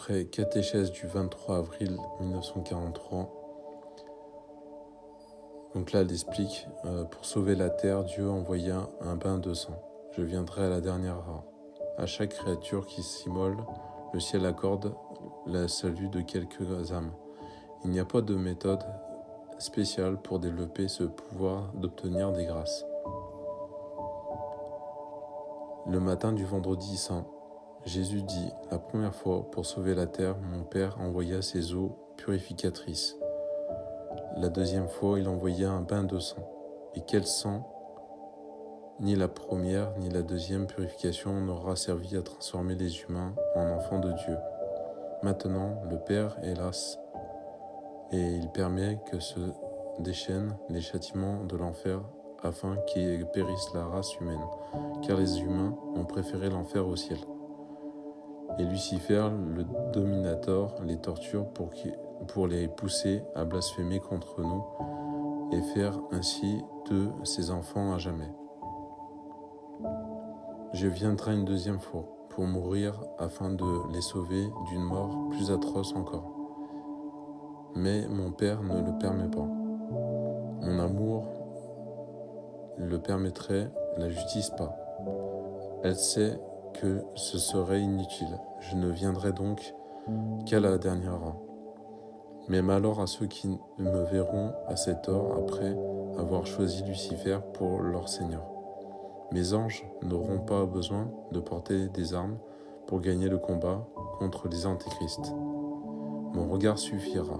Après catéchèse du 23 avril 1943, donc là elle explique pour sauver la terre, Dieu envoya un bain de sang. Je viendrai à la dernière heure. À chaque créature qui s'immole, le ciel accorde le salut de quelques âmes. Il n'y a pas de méthode spéciale pour développer ce pouvoir d'obtenir des grâces. Le matin du vendredi saint, Jésus dit, la première fois, pour sauver la terre, mon Père envoya ses eaux purificatrices. La deuxième fois, il envoya un bain de sang. Et quel sang? Ni la première, ni la deuxième purification n'aura servi à transformer les humains en enfants de Dieu. Maintenant, le Père est las, et il permet que se déchaînent les châtiments de l'enfer afin qu'y périsse la race humaine, car les humains ont préféré l'enfer au ciel. Et Lucifer, le dominateur, les torture pour les pousser à blasphémer contre nous et faire ainsi d'eux ses enfants à jamais. Je viendrai une deuxième fois pour mourir afin de les sauver d'une mort plus atroce encore. Mais mon Père ne le permet pas. Mon amour le permettrait, la justice pas. Elle sait que ce serait inutile. Je ne viendrai donc qu'à la dernière heure. Mais malheur à ceux qui me verront à cette heure après avoir choisi Lucifer pour leur Seigneur. Mes anges n'auront pas besoin de porter des armes pour gagner le combat contre les antéchrists. Mon regard suffira.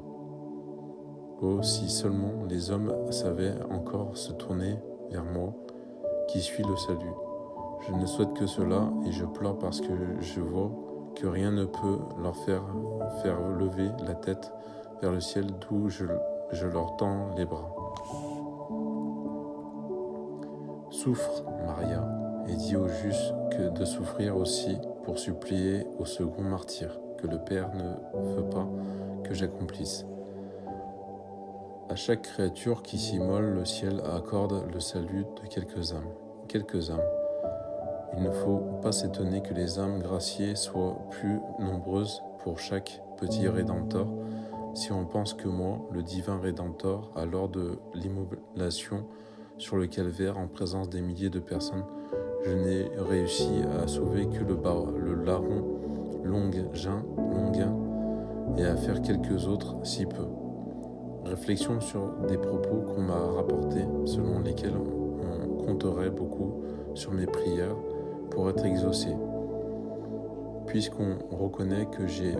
Oh, si seulement les hommes savaient encore se tourner vers moi, qui suis le salut. Je ne souhaite que cela et je pleure parce que je vois que rien ne peut leur faire lever la tête vers le ciel d'où je leur tends les bras. Souffre, Maria, et dis au juste que de souffrir aussi pour supplier au second martyr, que le Père ne veut pas que j'accomplisse. À chaque créature qui s'immole, le ciel accorde le salut de quelques âmes. Il ne faut pas s'étonner que les âmes graciées soient plus nombreuses pour chaque petit Rédempteur, si on pense que moi, le divin Rédempteur, à l'heure de l'immolation sur le calvaire en présence des milliers de personnes, je n'ai réussi à sauver que le larron Longuin et à faire quelques autres si peu. Réflexion sur des propos qu'on m'a rapportés, selon lesquels on compterait beaucoup sur mes prières pour être exaucé, puisqu'on reconnaît que j'ai